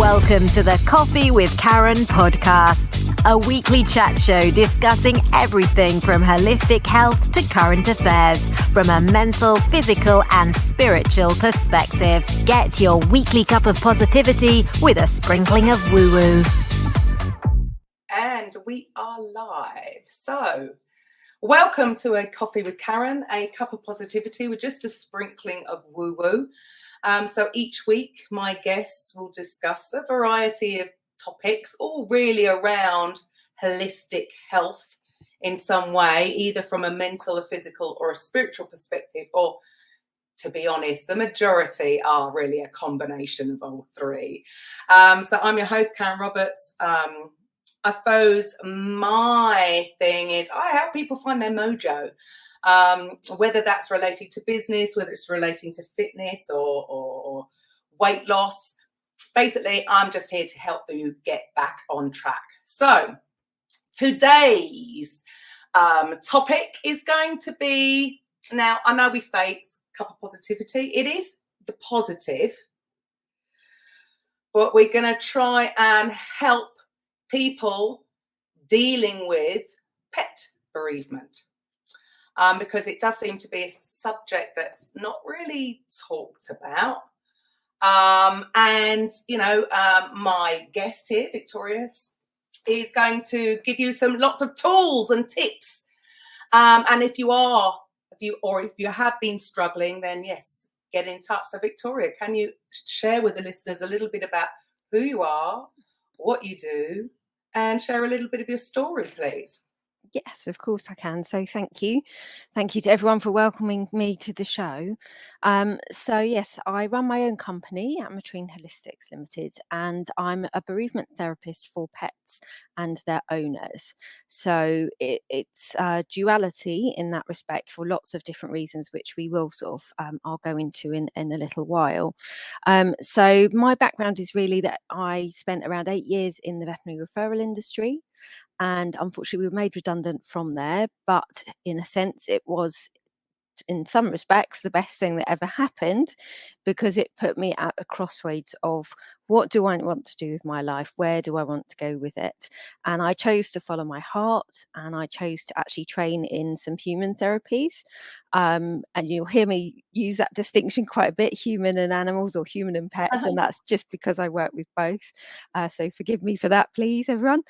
Welcome to the Coffee with Karen podcast, a weekly chat show discussing everything from holistic health to current affairs from a mental, physical and spiritual perspective. Get your weekly cup of positivity with a sprinkling of woo-woo. And we are live. So, welcome to a Coffee with Karen, a cup of positivity with just a sprinkling of woo-woo. So each week, my guests will discuss a variety of topics, all really around holistic health in some way, either from a mental, a physical, or a spiritual perspective, or, to be honest, the majority are really a combination of all three. So I'm your host, Karen Roberts. I suppose my thing is I help people find their mojo. Whether that's relating to business, whether it's relating to fitness or weight loss. Basically, I'm just here to help you get back on track. So today's topic is going to be, now I know we say it's a cup of positivity. It is the positive, but we're going to try and help people dealing with pet bereavement. Because it does seem to be a subject that's not really talked about. And, my guest here, Victoria, is going to give you lots of tools and tips. And if you have been struggling, then yes, get in touch. So Victoria, can you share with the listeners a little bit about who you are, what you do, and share a little bit of your story, please? Yes, of course I can. So thank you. Thank you to everyone for welcoming me to the show. So yes, I run my own company, Ametrine Holistics Limited, and I'm a bereavement therapist for pets and their owners. So it's duality in that respect for lots of different reasons, which we will sort of I'll go into in a little while. So my background is really that I spent around 8 years in the veterinary referral industry. And unfortunately, we were made redundant from there. But in a sense, it was, in some respects, the best thing that ever happened, because it put me at a crossroads of what do I want to do with my life? Where do I want to go with it? And I chose to follow my heart, and I chose to actually train in some human therapies. And you'll hear me use that distinction quite a bit, human and animals or human and pets. And that's just because I work with both. So forgive me for that, please, everyone.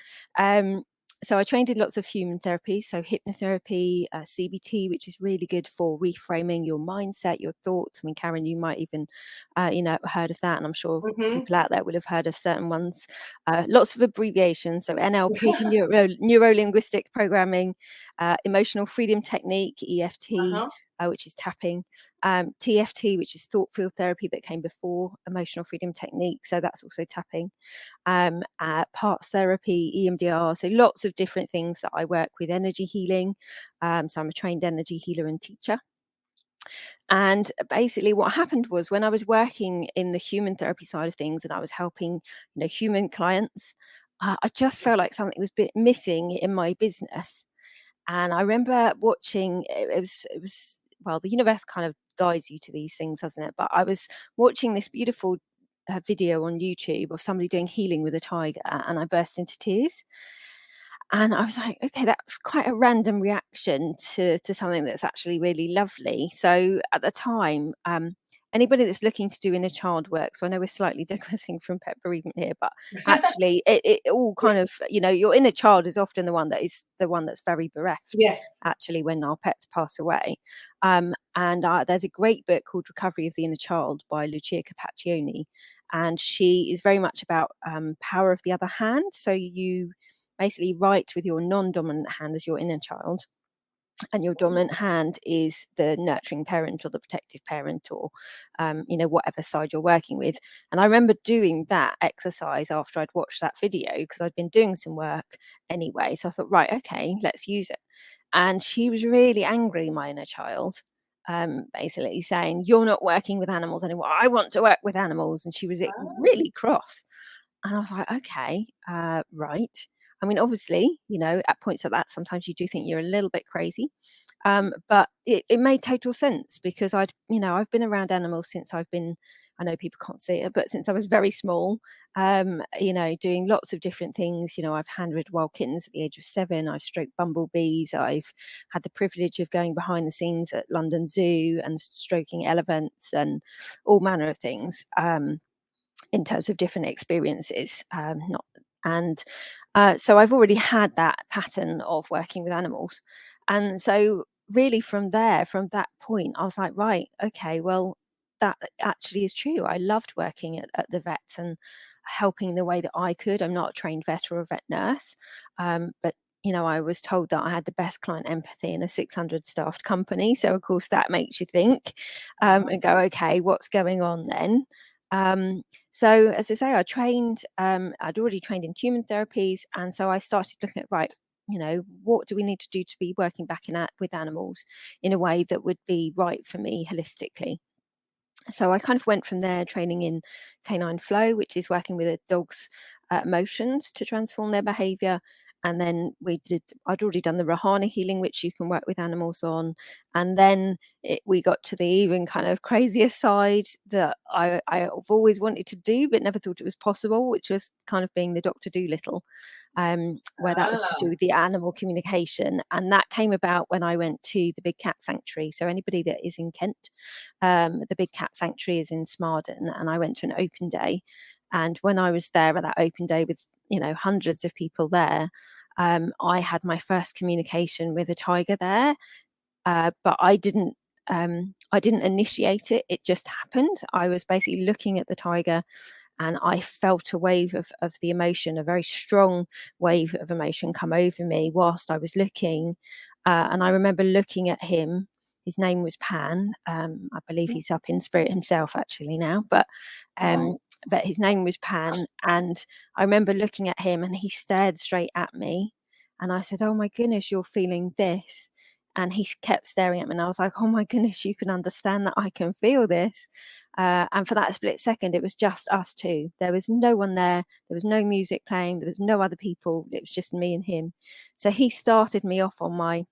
So I trained in lots of human therapy, so hypnotherapy, CBT, which is really good for reframing your mindset, your thoughts. I mean, Karen, you might even, heard of that, and I'm sure people out there will have heard of certain ones. Lots of abbreviations, so NLP, neuro-linguistic programming, emotional freedom technique, EFT, which is tapping, TFT, which is thought field therapy that came before emotional freedom technique, so that's also tapping, parts therapy, EMDR, so lots of different things that I work with. Energy healing, so I'm a trained energy healer and teacher. And basically what happened was, when I was working in the human therapy side of things and I was helping human clients, I just felt like something was a bit missing in my business. And I remember watching, it was well, the universe kind of guides you to these things, doesn't it? But I was watching this beautiful video on YouTube of somebody doing healing with a tiger, and I burst into tears. And I was like, okay, that's quite a random reaction to something that's actually really lovely. So at the time, anybody that's looking to do inner child work, so I know we're slightly digressing from pet bereavement here, but actually it all kind of, your inner child is often the one that's very bereft. Yes. Actually, when our pets pass away. And there's a great book called Recovery of the Inner Child by Lucia Capaccioni. And she is very much about power of the other hand. So you basically write with your non-dominant hand as your inner child, and your dominant hand is the nurturing parent or the protective parent, or whatever side you're working with. And I remember doing that exercise after I'd watched that video, because I'd been doing some work anyway. So I thought, right, okay, let's use it. And she was really angry, my inner child, basically saying, you're not working with animals anymore. I want to work with animals. And she was really cross. And I was like, okay, right. I mean, obviously, at points like that, sometimes you do think you're a little bit crazy. But it made total sense, because I've been around animals since I I know people can't see it, but since I was very small, doing lots of different things. I've handled wild kittens at the age of 7. I've stroked bumblebees. I've had the privilege of going behind the scenes at London Zoo and stroking elephants and all manner of things, in terms of different experiences. So I've already had that pattern of working with animals. And so really from that point, I was like, right, okay, well, that actually is true. I loved working at the vets and helping the way that I could. I'm not a trained vet or a vet nurse, but I was told that I had the best client empathy in a 600 staffed company. So of course that makes you think, and go, okay, what's going on then? So as I say, I'd already trained in human therapies. And so I started looking at, right, what do we need to do to be working back with animals in a way that would be right for me holistically? So I kind of went from there, training in canine flow, which is working with a dog's emotions to transform their behavior. And then I'd already done the Rahana healing, which you can work with animals on. And then we got to the even kind of crazier side that I've always wanted to do, but never thought it was possible, which was kind of being the Dr. Dolittle, where that was to do with the animal communication. And that came about when I went to the Big Cat Sanctuary. So anybody that is in Kent, the Big Cat Sanctuary is in Smarden, and I went to an open day. And when I was there at that open day with hundreds of people there, I had my first communication with a tiger there, but I didn't initiate it. It just happened. I was basically looking at the tiger, and I felt a wave of the emotion, a very strong wave of emotion come over me whilst I was looking. And I remember looking at him. His name was Pan. I believe he's up in spirit himself actually now, but his name was Pan. And I remember looking at him, and he stared straight at me. And I said, "Oh my goodness, you're feeling this." And he kept staring at me, and I was like, "Oh my goodness, you can understand that I can feel this." And for that split second, it was just us two. There was no one there. There was no music playing. There was no other people. It was just me and him. So he started me off on my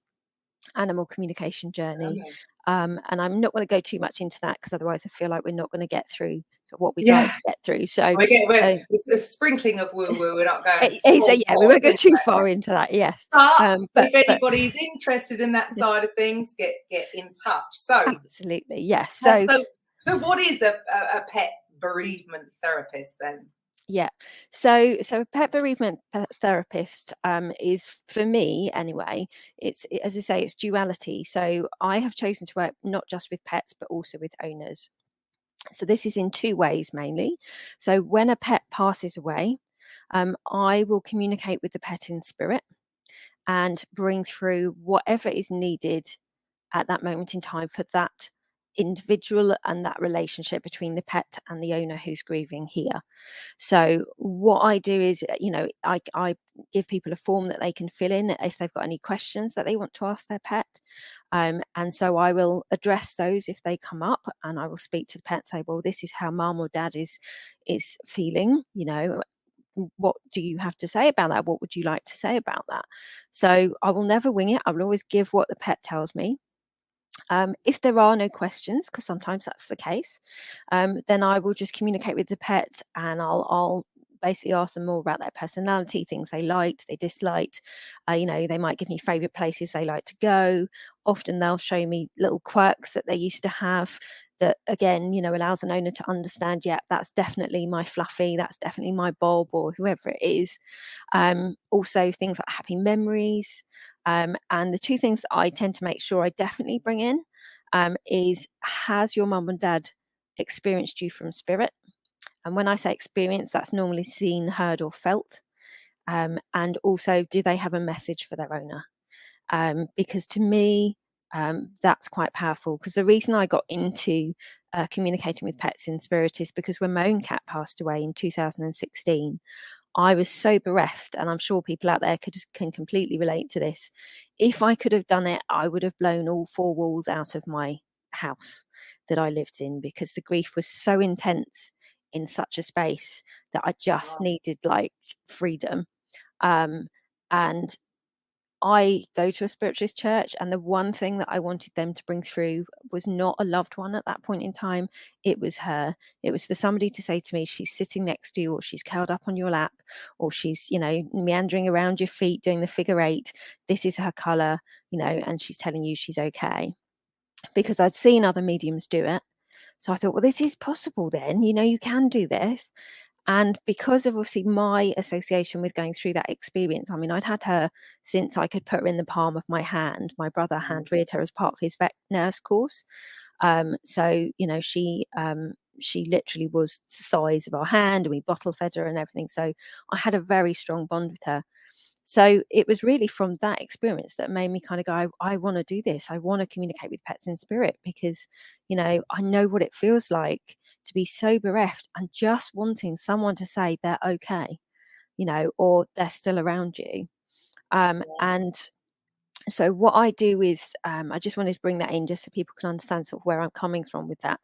animal communication journey. And I'm not going to go too much into that, because otherwise I feel like we're not going to get through what we'd like to get through. So it's a sprinkling of woo woo. We're not going. We won't go too far into that. Yes, but if anybody's interested in that side of things, get in touch. So absolutely, yes. So what is a pet bereavement therapist then? Yeah. So a pet bereavement therapist is, for me anyway, it's, as I say, it's duality. So I have chosen to work not just with pets, but also with owners. So this is in 2 ways mainly. So when a pet passes away, I will communicate with the pet in spirit and bring through whatever is needed at that moment in time for that individual and that relationship between the pet and the owner who's grieving here. So what I do is, I give people a form that they can fill in if they've got any questions that they want to ask their pet. And so I will address those if they come up, and I will speak to the pet, say, well, this is how mum or dad is feeling, what do you have to say about that? What would you like to say about that? So I will never wing it. I will always give what the pet tells me. If there are no questions, because sometimes that's the case, then I will just communicate with the pet, and I'll basically ask them more about their personality, things they liked, they disliked. They might give me favourite places they like to go. Often they'll show me little quirks that they used to have that, again, allows an owner to understand, yeah, that's definitely my Fluffy, that's definitely my Bob, or whoever it is. Also things like happy memories. And the 2 things that I tend to make sure I definitely bring in is, has your mum and dad experienced you from spirit? And when I say experience, that's normally seen, heard, or felt. And also, do they have a message for their owner? Because to me, that's quite powerful. Because the reason I got into communicating with pets in spirit is because when my own cat passed away in 2016, I was so bereft, and I'm sure people out there can completely relate to this. If I could have done it, I would have blown all 4 walls out of my house that I lived in, because the grief was so intense in such a space that I just needed freedom. And I go to a spiritualist church, and the one thing that I wanted them to bring through was not a loved one at that point in time. It was her. It was for somebody to say to me, she's sitting next to you, or she's curled up on your lap, or she's, meandering around your feet doing the figure eight. This is her colour, and she's telling you she's okay. Because I'd seen other mediums do it. So I thought, well, this is possible then, you can do this. And because of obviously my association with going through that experience, I mean, I'd had her since I could put her in the palm of my hand. My brother hand-reared her as part of his vet nurse course. So, she literally was the size of our hand, and we bottle fed her and everything. So I had a very strong bond with her. So it was really from that experience that made me kind of go, I want to do this. I want to communicate with pets in spirit, because, I know what it feels like to be so bereft and just wanting someone to say they're okay, or they're still around you. And so what I do with, I just wanted to bring that in just so people can understand sort of where I'm coming from with that.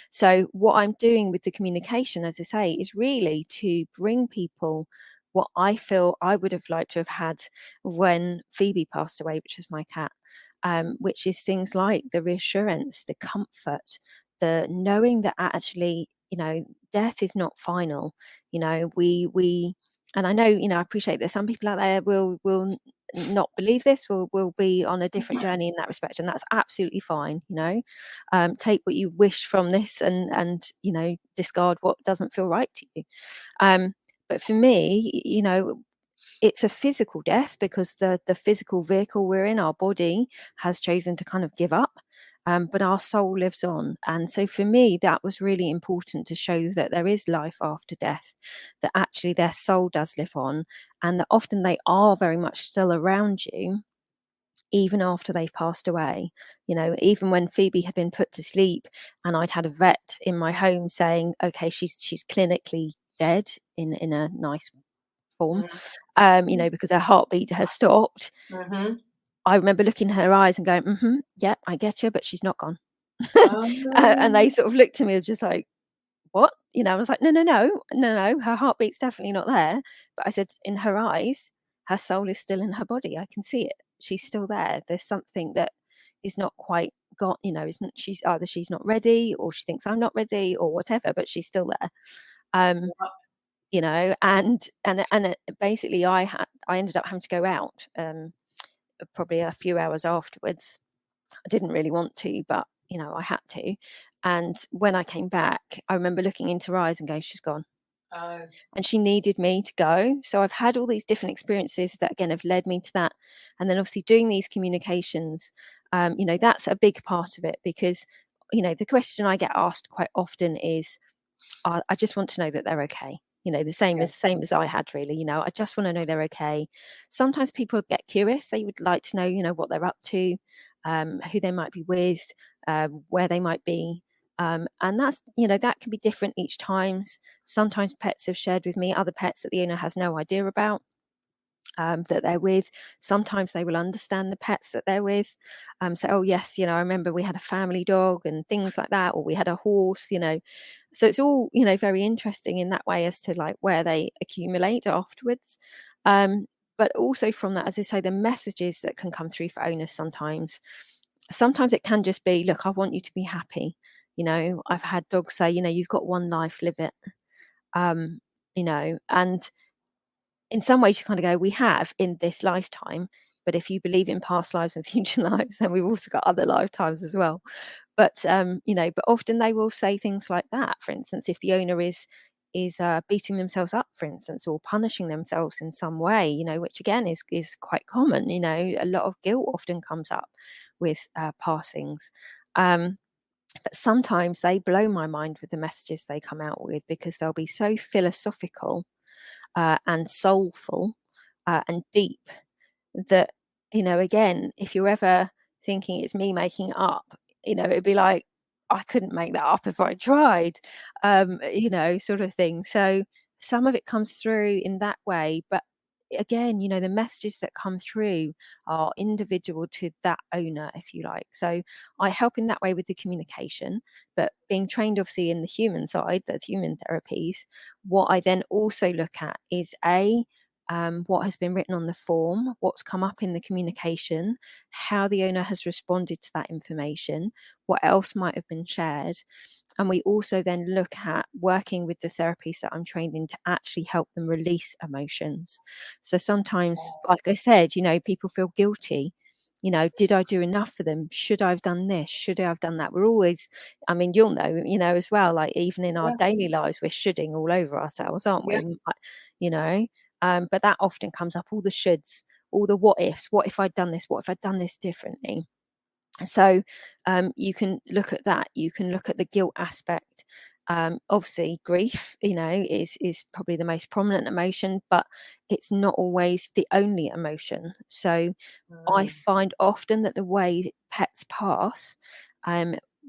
So what I'm doing with the communication, as I say, is really to bring people what I feel I would have liked to have had when Phoebe passed away, which was my cat, which is things like the reassurance, the comfort, the knowing that actually, death is not final. We and I know, I appreciate that some people out there will not believe this, will be on a different journey in that respect, and that's absolutely fine. Take what you wish from this, and discard what doesn't feel right to you. But for me, it's a physical death, because the physical vehicle we're in, our body, has chosen to kind of give up. But our soul lives on. And so for me, that was really important to show that there is life after death, that actually their soul does live on, and that often they are very much still around you, even after they've passed away. Even when Phoebe had been put to sleep and I'd had a vet in my home saying, okay, she's clinically dead in a nice form, because her heartbeat has stopped. I remember looking in her eyes and going, yeah, I get you, but she's not gone. And they sort of looked at me as just like, what? I was like, no, her heartbeat's definitely not there. But I said, in her eyes, her soul is still in her body. I can see it. She's still there. There's something that is not quite got, she's not ready, or she thinks I'm not ready, or whatever, but she's still there. And basically I ended up having to go out probably a few hours afterwards. I didn't really want to, but I had to. And when I came back, I remember looking into her eyes and going, she's gone. And she needed me to go. So I've had all these different experiences that again have led me to that. And then obviously doing these communications, that's a big part of it, because the question I get asked quite often is, I just want to know that they're okay. The same as I had, really. I just want to know they're okay. Sometimes people get curious. They would like to know, what they're up to, who they might be with, where they might be. And that's, that can be different each time. Sometimes pets have shared with me other pets that the owner has no idea about, that they're with. Sometimes they will understand the pets that they're with. So, oh yes, I remember we had a family dog and things like that, or we had a horse, So it's all, very interesting in that way as to like where they accumulate afterwards. But also from that, as I say, the messages that can come through for owners sometimes it can just be, look, I want you to be happy. I've had dogs say, you've got one life, live it. And in some ways you kind of go, we have in this lifetime, but if you believe in past lives and future lives, then we've also got other lifetimes as well. But but often they will say things like that. For instance, if the owner is beating themselves up, for instance, or punishing themselves in some way, which again is quite common. A lot of guilt often comes up with passings. But sometimes they blow my mind with the messages they come out with, because they'll be so philosophical and soulful and deep that, again, if you're ever thinking it's me making it up, it'd be like, I couldn't make that up if I tried, sort of thing. So some of it comes through in that way, but again, the messages that come through are individual to that owner, if you like. So I help in that way with the communication, but being trained obviously in the human side, the human therapies, what I then also look at is what has been written on the form, what's come up in the communication, how the owner has responded to that information, what else might have been shared. And we also then look at working with the therapies that I'm trained in to actually help them release emotions. So sometimes, like I said, people feel guilty. Did I do enough for them? Should I have done this? Should I have done that? We're always, you'll know, as well, like even in our daily lives, we're shoulding all over ourselves, aren't we? You know, but that often comes up, all the shoulds, all the what ifs. What if I'd done this? What if I'd done this differently? So you can look at that. You can look at the guilt aspect. Obviously, grief, is probably the most prominent emotion, but it's not always the only emotion. So I find often that the way pets pass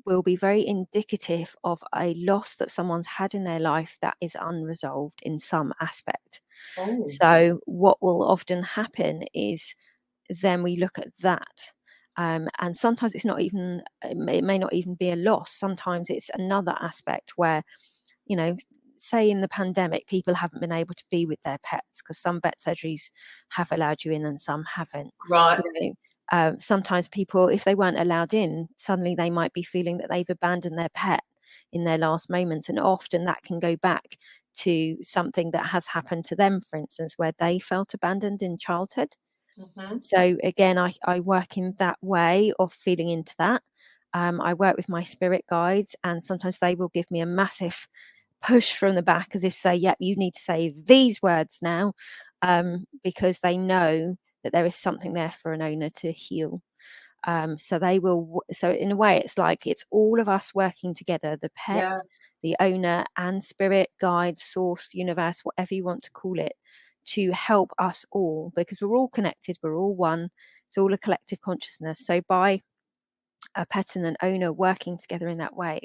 will be very indicative of a loss that someone's had in their life that is unresolved in some aspect. So what will often happen is then we look at that. And sometimes it may not even be a loss. Sometimes it's another aspect where, say in the pandemic, people haven't been able to be with their pets because some vet surgeries have allowed you in and some haven't. Right. Sometimes people, if they weren't allowed in, suddenly they might be feeling that they've abandoned their pet in their last moments. And often that can go back to something that has happened to them, for instance, where they felt abandoned in childhood. So again, I work in that way of feeling into that. I work with my spirit guides, and sometimes they will give me a massive push from the back as if say, yep, you need to say these words now, because they know that there is something there for an owner to heal. So they will. So in a way, it's like it's all of us working together, the pet, the owner, and spirit, guide, source, universe, whatever you want to call it, to help us all, because we're all connected, we're all one. It's all a collective consciousness. So by a pet and an owner working together in that way,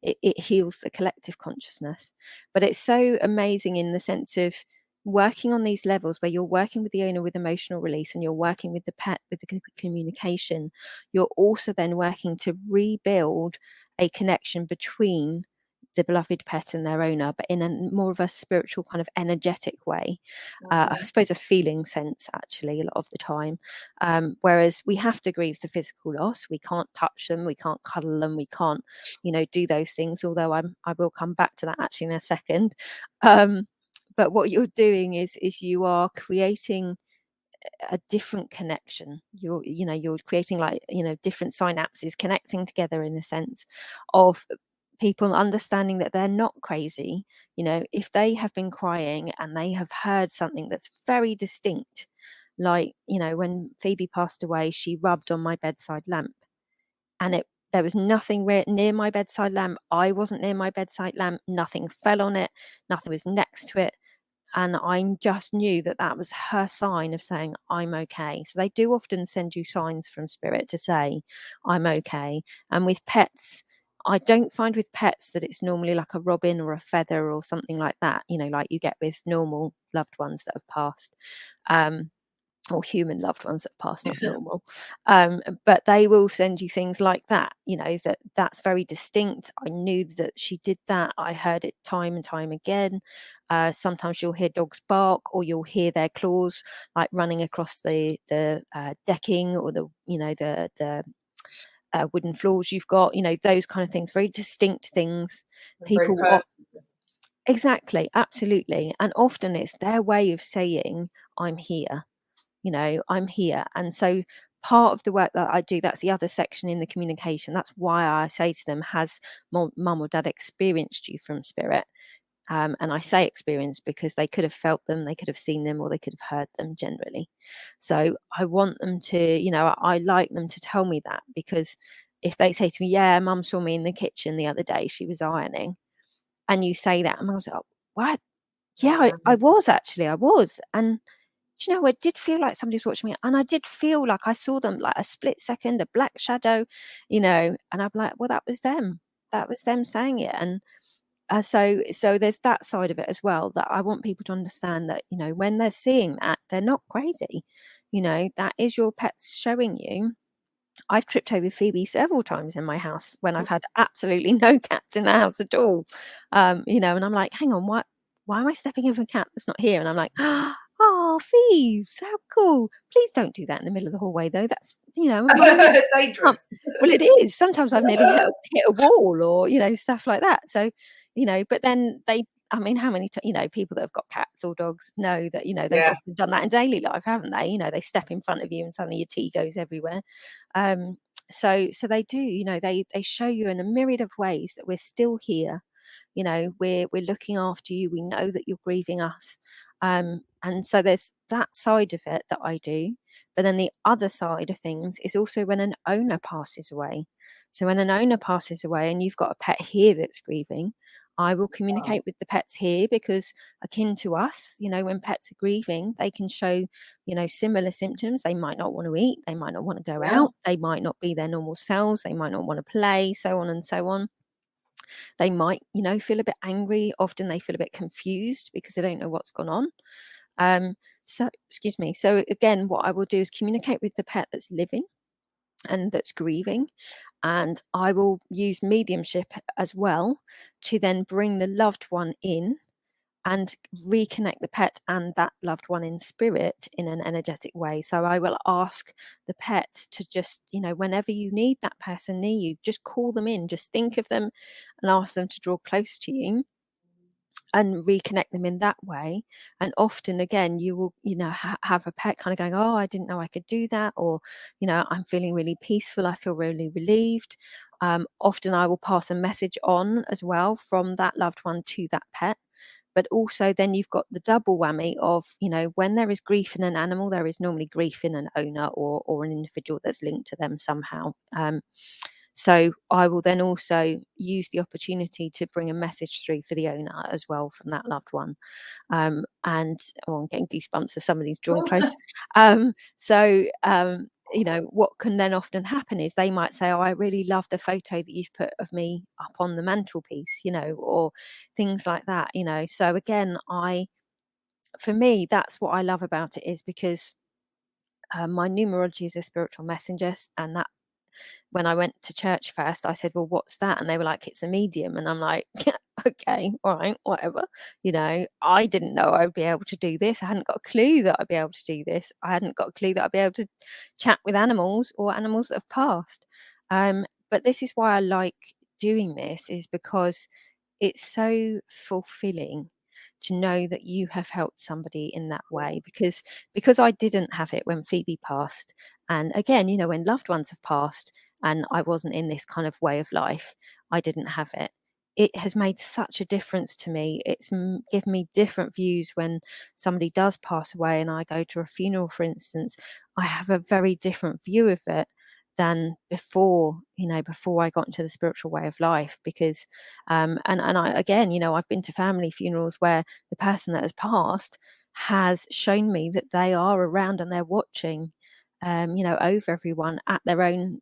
it heals the collective consciousness. But it's so amazing in the sense of working on these levels where you're working with the owner with emotional release and you're working with the pet with the communication. You're also then working to rebuild a connection between the beloved pet and their owner, but in a more of a spiritual kind of energetic way. I suppose a feeling sense, actually, a lot of the time. Whereas we have to grieve the physical loss. We can't touch them, we can't cuddle them, we can't, do those things. Although I will come back to that actually in a second. But what you're doing is you are creating a different connection. You're creating different synapses connecting together in a sense of people understanding that they're not crazy. If they have been crying and they have heard something that's very distinct, like when Phoebe passed away, she rubbed on my bedside lamp, and there was nothing near my bedside lamp. I wasn't near my bedside lamp. Nothing fell on it. Nothing was next to it. And I just knew that was her sign of saying, I'm okay. So they do often send you signs from spirit to say, I'm okay. And with pets, I don't find with pets that it's normally like a robin or a feather or something like that, like you get with normal loved ones that have passed. Or human loved ones that pass, not normal. But they will send you things like that, that's very distinct. I knew that she did that. I heard it time and time again. Sometimes you'll hear dogs bark, or you'll hear their claws like running across the decking, or the wooden floors you've got, those kind of things, very distinct things. People exactly, absolutely. And often it's their way of saying, I'm here. I'm here. And so part of the work that I do, that's the other section in the communication. That's why I say to them, has mum or dad experienced you from spirit? And I say experience because they could have felt them, they could have seen them, or they could have heard them generally. So I want them to, I like them to tell me that, because if they say to me, yeah, mum saw me in the kitchen the other day, she was ironing, and you say that, and I was like, what? Yeah, I was. And I did feel like somebody's watching me, and I did feel like I saw them like a split second, a black shadow, and I'm like, well, that was them saying it. And so there's that side of it as well, that I want people to understand that, when they're seeing that, they're not crazy. That is your pets showing you. I've tripped over Phoebe several times in my house when I've had absolutely no cats in the house at all. And I'm like, hang on, why am I stepping over a cat that's not here? And I'm like, oh, oh, thieves, how cool. Please don't do that in the middle of the hallway, though. That's, Dangerous. well, it is. Sometimes I've nearly hit a wall or, stuff like that. So, but then I mean, how many, people that have got cats or dogs know that, they've often done that in daily life, haven't they? They step in front of you and suddenly your tea goes everywhere. So they do, they show you in a myriad of ways that we're still here. We're looking after you. We know that you're grieving us. And so there's that side of it that I do. But then the other side of things is also when an owner passes away. So when an owner passes away and you've got a pet here that's grieving, I will communicate with the pets here because akin to us, when pets are grieving, they can show, similar symptoms. They might not want to eat. They might not want to go out. They might not be their normal selves. They might not want to play, so on and so on. They might, feel a bit angry. Often they feel a bit confused because they don't know what's gone on. So again, what I will do is communicate with the pet that's living and that's grieving. And I will use mediumship as well to then bring the loved one in and reconnect the pet and that loved one in spirit in an energetic way. So I will ask the pet to just, whenever you need that person near you, just call them in, just think of them and ask them to draw close to you and reconnect them in that way. And often again, you will, have a pet kind of going, oh, I didn't know I could do that. Or, I'm feeling really peaceful. I feel really relieved. Often I will pass a message on as well from that loved one to that pet. But also then you've got the double whammy of, when there is grief in an animal, there is normally grief in an owner or an individual that's linked to them somehow. So I will then also use the opportunity to bring a message through for the owner as well from that loved one. And I'm getting goosebumps as somebody's drawing close. What can then often happen is they might say, oh, I really love the photo that you've put of me up on the mantelpiece, or things like that, So again, for me, that's what I love about it is because my numerology is a spiritual messenger, and that when I went to church first, I said, well, what's that? And they were like, it's a medium. And I'm like, okay, all right, whatever. I didn't know I'd be able to do this. I hadn't got a clue that I'd be able to do this. I hadn't got a clue that I'd be able to chat with animals or animals that have passed. But this is why I like doing this, is because it's so fulfilling to know that you have helped somebody in that way, because I didn't have it when Phoebe passed. And again, when loved ones have passed and I wasn't in this kind of way of life, I didn't have it. It has made such a difference to me. It's given me different views when somebody does pass away and I go to a funeral, for instance. I have a very different view of it than before I got into the spiritual way of life, because and I, again, I've been to family funerals where the person that has passed has shown me that they are around and they're watching over everyone at their own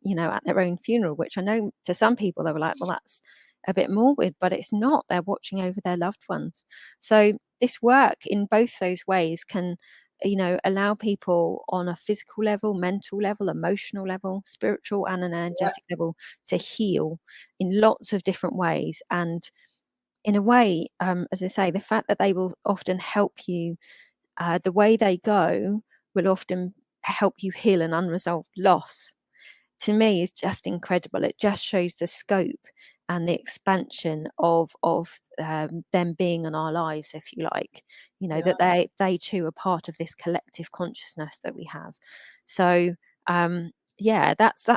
funeral, which I know to some people they were like, well, that's a bit morbid, but it's not. They're watching over their loved ones. So this work in both those ways can allow people on a physical level, mental level, emotional level, spiritual and an energetic level to heal in lots of different ways. And in a way, as I say, the fact that they will often help you, the way they go will often help you heal an unresolved loss, to me is just incredible. It just shows the scope and the expansion of them being in our lives, if you like, that they too are part of this collective consciousness that we have. So that's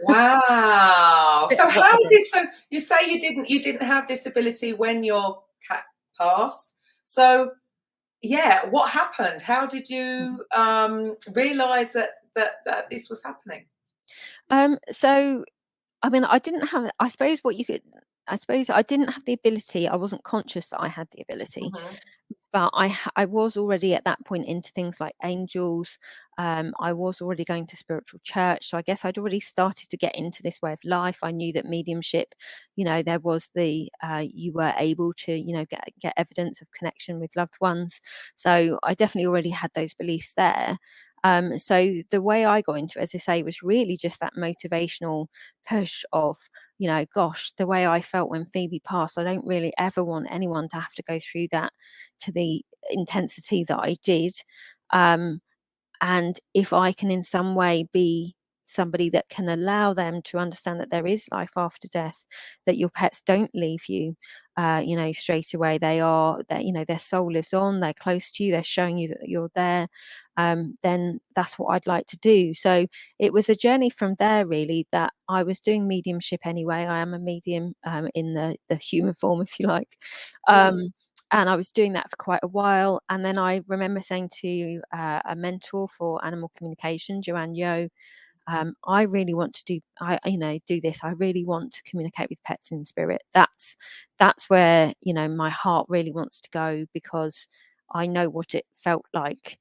wow. So you say you didn't have this ability when your cat passed. So what happened? How did you realize that this was happening? So I mean, I didn't have, I suppose I didn't have the ability. I wasn't conscious that I had the ability, but I was already at that point into things like angels. I was already going to spiritual church. So I guess I'd already started to get into this way of life. I knew that mediumship, there was you were able to, get evidence of connection with loved ones. So I definitely already had those beliefs there. So the way I got into it, as I say, was really just that motivational push of, you know, gosh, the way I felt when Phoebe passed, I don't really ever want anyone to have to go through that to the intensity that I did. And if I can in some way be somebody that can allow them to understand that there is life after death, that your pets don't leave you, you know, straight away. That, you know, their soul lives on, they're close to you, they're showing you that you're there. Then that's what I'd like to do. So it was a journey from there, really, that I was doing mediumship anyway. I am a medium, in the human form, if you like. And I was doing that for quite a while. And then I remember saying to a mentor for animal communication, Joanne Yo, I really want to do this. I really want to communicate with pets in spirit. That's where, you know, my heart really wants to go, because I know what it felt like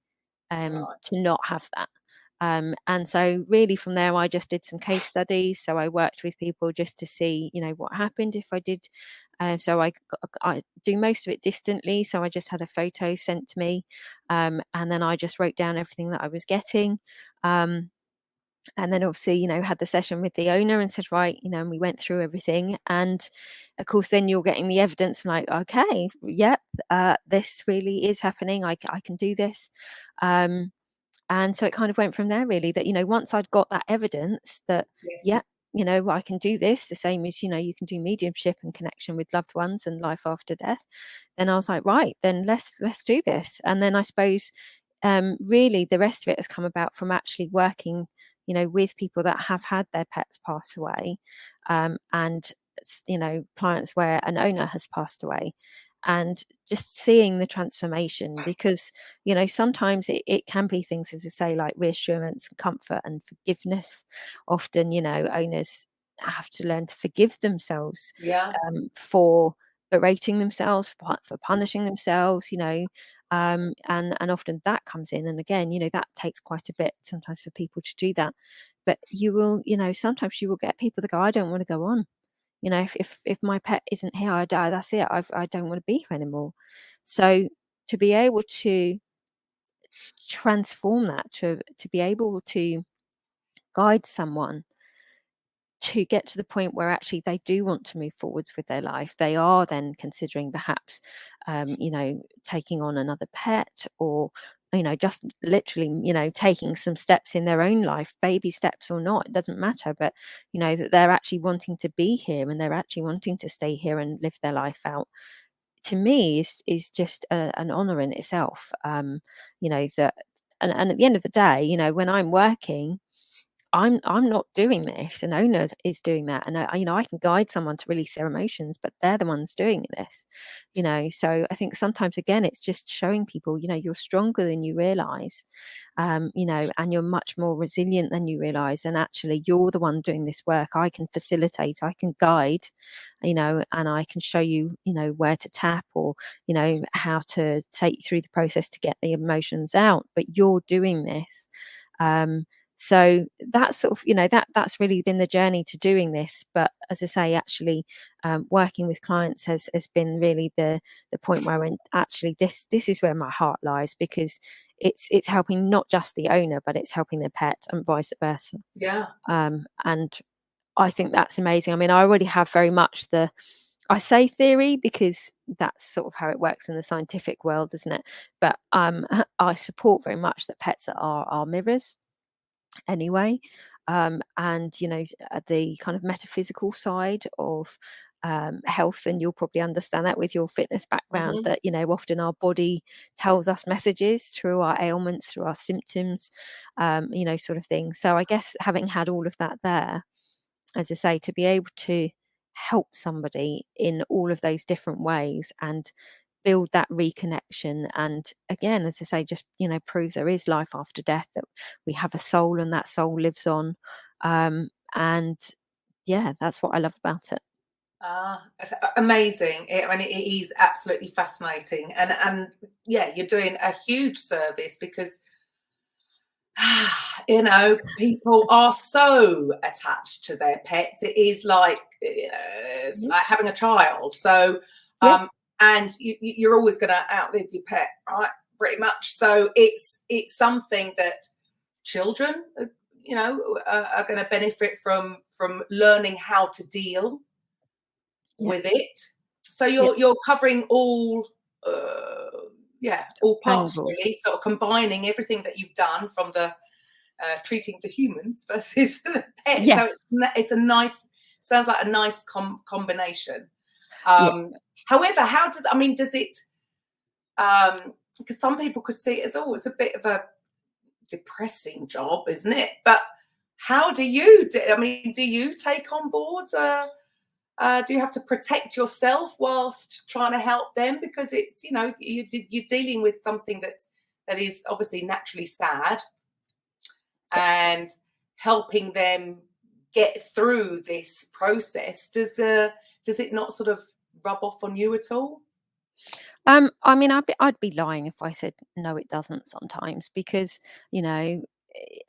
to not have that. And so really from there, I just did some case studies. So I worked with people just to see, you know, what happened if I did. So I do most of it distantly. So I just had a photo sent to me, and then I just wrote down everything that I was getting. And then obviously, you know, had the session with the owner and said, right, you know, and we went through everything. And of course, then you're getting the evidence from like, okay, yep, this really is happening. I can do this. And so it kind of went from there, really, that, you know, once I'd got that evidence that, yeah, you know, I can do this, the same as, you know, you can do mediumship and connection with loved ones and life after death. Then I was like, right, then let's do this. And then I suppose really the rest of it has come about from actually working, you know, with people that have had their pets pass away, and, you know, clients where an owner has passed away, and just seeing the transformation. Because, you know, sometimes it can be things, as I say, like reassurance and comfort and forgiveness. Often, you know, owners have to learn to forgive themselves for berating themselves, for punishing themselves, you know, and often that comes in. And again, you know, that takes quite a bit sometimes for people to do that. But you will, you know, sometimes you will get people that go, I don't want to go on. You know, if my pet isn't here, I die. That's it. I don't want to be here anymore. So to be able to transform that, to be able to guide someone to get to the point where actually they do want to move forwards with their life, they are then considering perhaps, you know, taking on another pet, or, you know, just literally, you know, taking some steps in their own life, baby steps or not, it doesn't matter. But, you know, that they're actually wanting to be here and they're actually wanting to stay here and live their life out, to me is just an honor in itself. You know, that, and at the end of the day, you know, when I'm working, I'm not doing this, an owner is doing that. And you know, I can guide someone to release their emotions, but they're the ones doing this, you know. So I think sometimes, again, it's just showing people, you know, you're stronger than you realize, you know, and you're much more resilient than you realize. And actually, you're the one doing this work. I can facilitate, I can guide, you know, and I can show you, you know, where to tap, or, you know, how to take you through the process to get the emotions out, but you're doing this. So that's sort of, you know, that's really been the journey to doing this. But as I say, actually, working with clients has been really the point where I went, actually, this is where my heart lies, because it's helping not just the owner, but it's helping the pet, and vice versa. And I think that's amazing. I mean, I already have very much I say theory because that's sort of how it works in the scientific world, isn't it? But I support very much that pets are mirrors anyway. And, you know, the kind of metaphysical side of health, and you'll probably understand that with your fitness background, that, you know, often our body tells us messages through our ailments, through our symptoms, you know, sort of thing. So I guess having had all of that there, as I say, to be able to help somebody in all of those different ways and build that reconnection, and again, as I say, just, you know, prove there is life after death, that we have a soul and that soul lives on. And yeah, that's what I love about it. It's amazing. I mean, it is absolutely fascinating, and yeah, you're doing a huge service, because you know, people are so attached to their pets. It is like, you know, it's like having a child. So and you're always going to outlive your pet, right? Pretty much. So it's something that children are going to benefit from learning how to deal with it. So you're covering all all parts Angles. really, sort of combining everything that you've done from the treating the humans versus the pets. Yes. So it's a nice, sounds like a nice combination. However, does it, because some people could see it as, it's a bit of a depressing job, isn't it? But how do you do you take on board, do you have to protect yourself whilst trying to help them? Because it's, you're dealing with something that is obviously naturally sad, and helping them get through this process. Does it not sort of rub off on you at all? I'd be lying if I said no, it doesn't sometimes, because,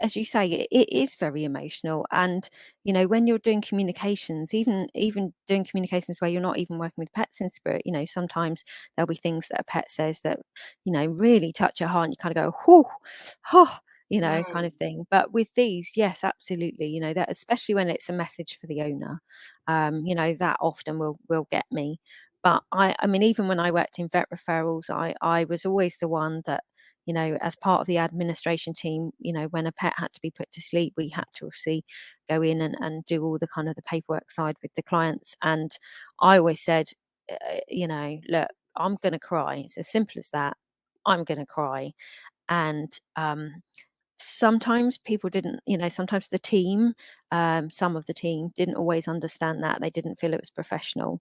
as you say, it is very emotional. And, when you're doing communications, even doing communications where you're not even working with pets in spirit, sometimes there'll be things that a pet says that, really touch your heart, and you kind of go, whoo, oh, kind of thing. But with these, yes, absolutely, that, especially when it's a message for the owner, that often will get me. But even when I worked in vet referrals, I was always the one that, as part of the administration team, when a pet had to be put to sleep, we had to obviously go in and do all the kind of the paperwork side with the clients. And I always said, look, I'm going to cry. It's as simple as that. I'm going to cry. And sometimes people didn't, sometimes the team, some of the team didn't always understand that. They didn't feel it was professional.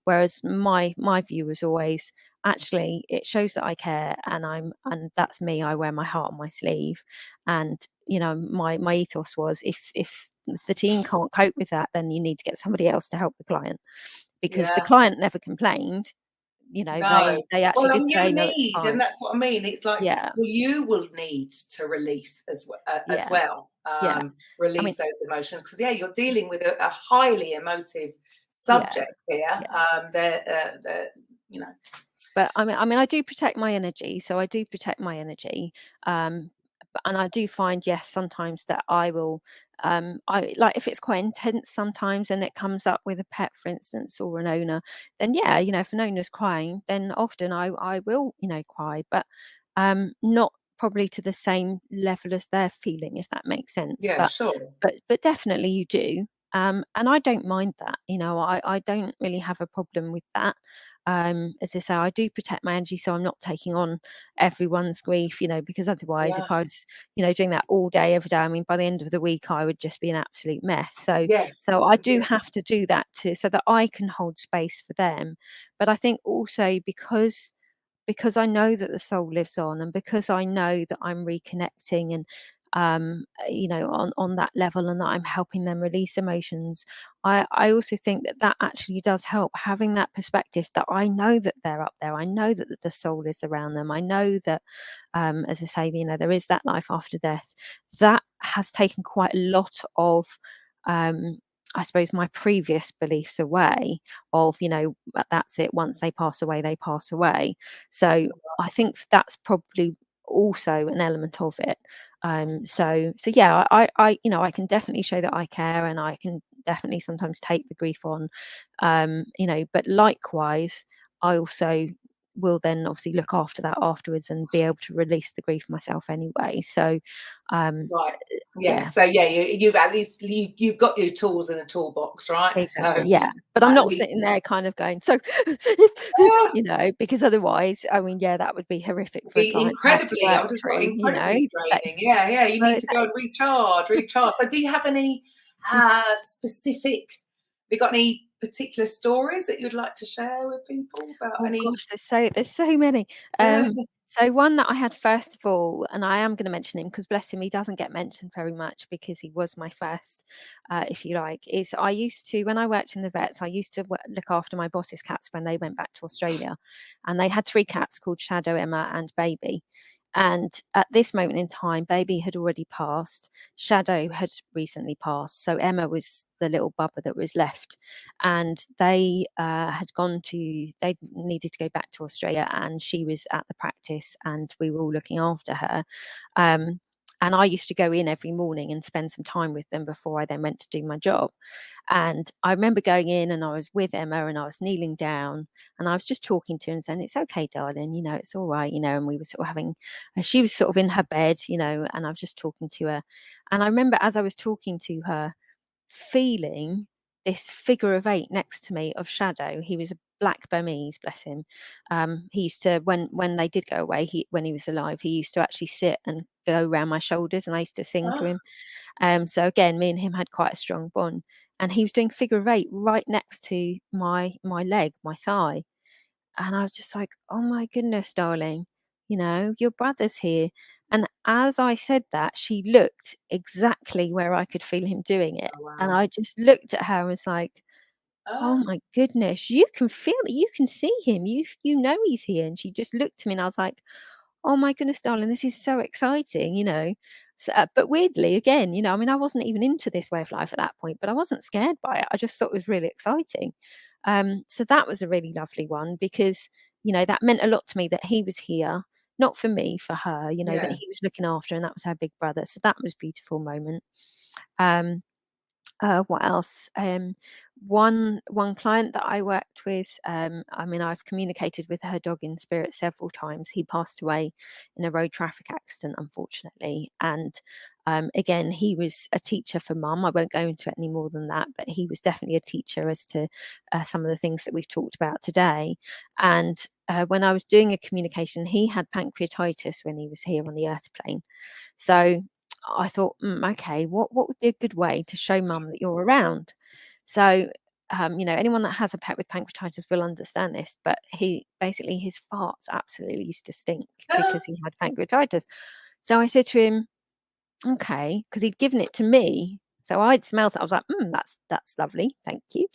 Whereas my view was always, actually, it shows that I care, and that's me. I wear my heart on my sleeve. And, my ethos was, if the team can't cope with that, then you need to get somebody else to help the client, because the client never complained. No. They actually did say, no, it's fine. And that's what I mean. It's like, you will need to release as well. Release those emotions, because you're dealing with a highly emotive subject here. But I do protect my energy. So I do protect my energy. And I do find, yes, sometimes that I will, I like, if it's quite intense sometimes and it comes up with a pet, for instance, or an owner, then if an owner's crying, then often I will, cry, but not probably to the same level as they're feeling, if that makes sense. Yeah, sure. But definitely you do. And I don't mind that. I don't really have a problem with that. As I say, I do protect my energy, so I'm not taking on everyone's grief, because otherwise, if I was, doing that all day, every day, by the end of the week, I would just be an absolute mess. So I do have to do that so that I can hold space for them. But I think also because I know that the soul lives on, and because I know that I'm reconnecting and on that level, and that I'm helping them release emotions, I also think that actually does help, having that perspective that I know that they're up there. I know that the soul is around them. I know that, as I say, there is that life after death. That has taken quite a lot of, I suppose, my previous beliefs away of, that's it. Once they pass away, they pass away. So I think that's probably also an element of it. So yeah, I can definitely show that I care, and I can definitely sometimes take the grief on, but likewise, I also will then obviously look after that afterwards and be able to release the grief myself anyway. So, right. Yeah. So you've at least you've got your tools in the toolbox, right? Exactly, So yeah. But I'm not sitting there kind of going, so, because otherwise, that would be horrific for a client to have to incredibly, work I'm just through, incredibly draining. Yeah. You need to go and recharge. So do you have any specific, have you got any particular stories that you'd like to share with people about any? Gosh, there's so many. So one that I had first of all, and I am going to mention him because bless him, he doesn't get mentioned very much because he was my first, if you like, is I used to, when I worked in the vets, I used to look after my boss's cats when they went back to Australia, and they had 3 cats called Shadow, Emma and Baby. And at this moment in time, Baby had already passed. Shadow had recently passed. So Emma was the little bubba that was left. And they they needed to go back to Australia, and she was at the practice, and we were all looking after her. And I used to go in every morning and spend some time with them before I then went to do my job. And I remember going in and I was with Emma and I was kneeling down and I was just talking to her and saying, "It's okay, darling, it's all right," and we were sort of having, she was sort of in her bed, and I was just talking to her. And I remember as I was talking to her, feeling this figure of 8 next to me of shadow. He was a black Burmese, bless him. He used to, when they did go away, when he was alive, he used to actually sit and go around my shoulders and I used to sing to him. So again, me and him had quite a strong bond. And he was doing figure of 8 right next to my leg, my thigh. And I was just like, "Oh my goodness, darling, your brother's here." And as I said that, she looked exactly where I could feel him doing it. Oh, And wow. I just looked at her and was like, "Oh Oh, my goodness, you can feel it, you can see him, you know he's here." And she just looked at me and I was like, "Oh my goodness, darling, this is so exciting." So, but weirdly, again, I wasn't even into this way of life at that point, but I wasn't scared by it. I just thought it was really exciting. So that was a really lovely one because, that meant a lot to me that he was here, not for me, for her, that yeah. he was looking after, and that was her big brother. So that was a beautiful moment. Um, what else? One client that I worked with, I've communicated with her dog in spirit several times. He passed away in a road traffic accident, unfortunately. And again, he was a teacher for Mum. I won't go into it any more than that, but he was definitely a teacher as to some of the things that we've talked about today. And when I was doing a communication, he had pancreatitis when he was here on the earth plane. So I thought, okay, what would be a good way to show Mum that you're around? So, anyone that has a pet with pancreatitis will understand this, but his farts absolutely used to stink because he had pancreatitis. So I said to him, okay, because he'd given it to me. So I'd smelled it. I was like, that's lovely. Thank you.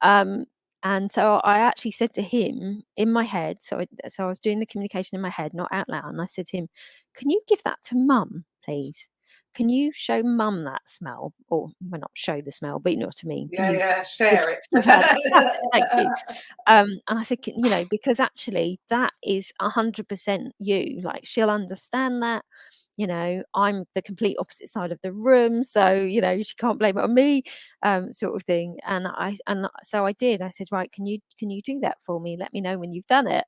And so I actually said to him in my head, so I was doing the communication in my head, not out loud. And I said to him, "Can you give that to Mum, please? Can you show Mum that smell? Or, well, not show the smell, but you know what I mean. Can Yeah, you yeah, give, share it. give her that? Have it. Thank you." And I said, because actually that is 100% you. Like, she'll understand that. I'm the complete opposite side of the room, so, she can't blame it on me, sort of thing. And so I did. I said, "Right, can you do that for me? Let me know when you've done it."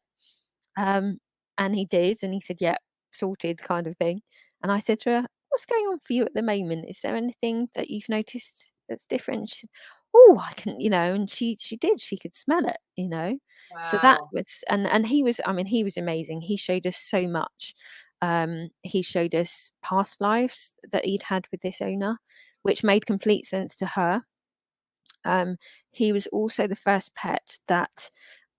Um, and he did, and he said, "Yeah, sorted," kind of thing. And I said to her, "What's going on for you at the moment? Is there anything that you've noticed that's different?" She said, "Oh, I can," and she did. She could smell it. So that Wow. was, and he was amazing. He showed us so much. He showed us past lives that he'd had with this owner, which made complete sense to her. He was also the first pet that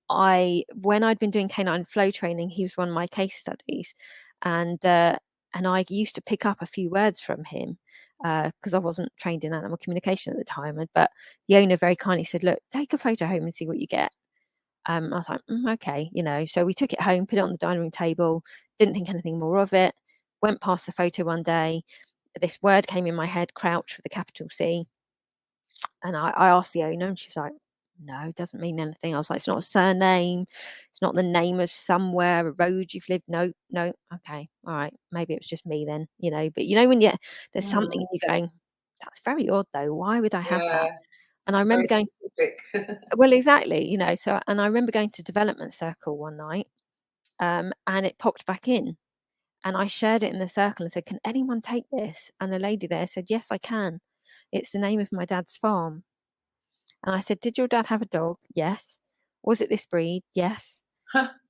when I'd been doing canine flow training, he was one of my case studies, and I used to pick up a few words from him because I wasn't trained in animal communication at the time. But the owner very kindly said, "Look, take a photo home and see what you get." I was like, "Okay," So we took it home, put it on the dining room table, didn't think anything more of it. Went past the photo one day. This word came in my head, crouch with a capital C. And I asked the owner, and she was like, "No, it doesn't mean anything." I was like, "It's not a surname. It's not the name of somewhere, a road you've lived. No, no. Okay, all right. Maybe it was just me then, But when there's something Mm, and you're going, that's very odd though. Why would I have that?" yeah, And I very remember going, specific. well, exactly, So, and I remember going to Development Circle one night, and it popped back in. And I shared it in the circle and said, "Can anyone take this?" And a lady there said, "Yes, I can. It's the name of my dad's farm." And I said, "Did your dad have a dog?" "Yes." "Was it this breed?" "Yes."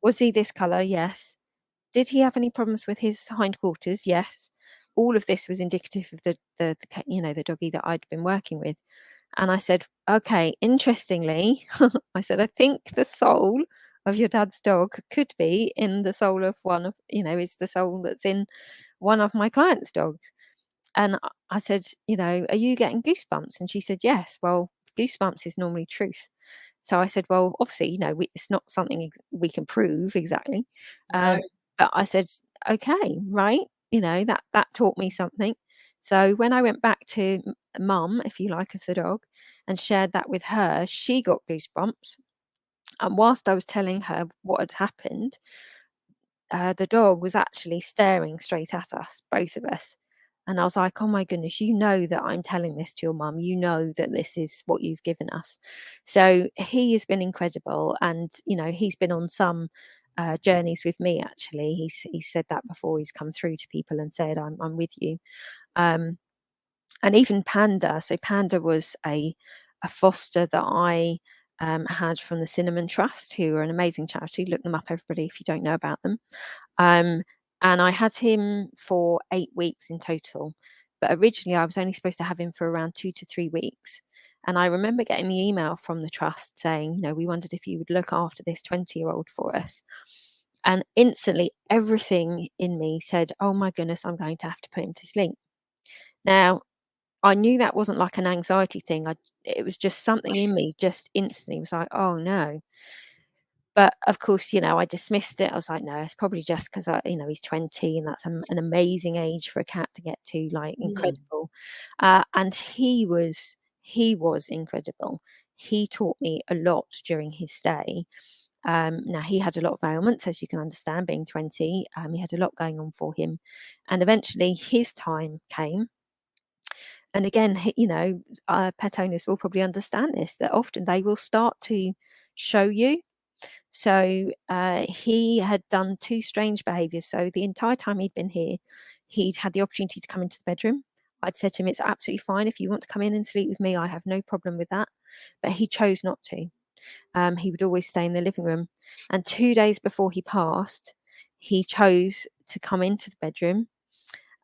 "Was he this colour?" "Yes." "Did he have any problems with his hindquarters?" "Yes." All of this was indicative of the doggy that I'd been working with. And I said, "Okay, interestingly," I said, "I think the soul of your dad's dog could be in the soul of is the soul that's in one of my clients' dogs." And I said, "Are you getting goosebumps?" And she said, "Yes." Well, goosebumps is normally truth. So I said, "Well, obviously, it's not something we can prove exactly." No. But I said, "Okay, right." That taught me something. So when I went back to Mum, if you like, of the dog, and shared that with her, she got goosebumps. And whilst I was telling her what had happened, the dog was actually staring straight at us, both of us. And I was like, oh my goodness, you know that I'm telling this to your mum. You know that this is what you've given us. So he has been incredible. And, he's been on some journeys with me, actually. He's said that before. He's come through to people and said, I'm with you. And even Panda. So Panda was a foster that I had from the Cinnamon Trust, who are an amazing charity. Look them up, everybody, if you don't know about them. And I had him for 8 weeks in total. But originally, I was only supposed to have him for around 2 to 3 weeks. And I remember getting the email from the trust saying, we wondered if you would look after this 20-year-old for us. And instantly, everything in me said, oh my goodness, I'm going to have to put him to sleep. Now, I knew that wasn't like an anxiety thing. It was just something in me just instantly was like, oh no. But of course, I dismissed it. I was like, no, it's probably just because he's 20 and that's an amazing age for a cat to get to, like incredible. And he was incredible. He taught me a lot during his stay. Now he had a lot of ailments, as you can understand, being 20. He had a lot going on for him. And eventually his time came. And again, pet owners will probably understand this, that often they will start to show you. So he had done 2 strange behaviours. So the entire time he'd been here, he'd had the opportunity to come into the bedroom. I'd said to him, it's absolutely fine. If you want to come in and sleep with me, I have no problem with that. But he chose not to. He would always stay in the living room. And 2 days before he passed, he chose to come into the bedroom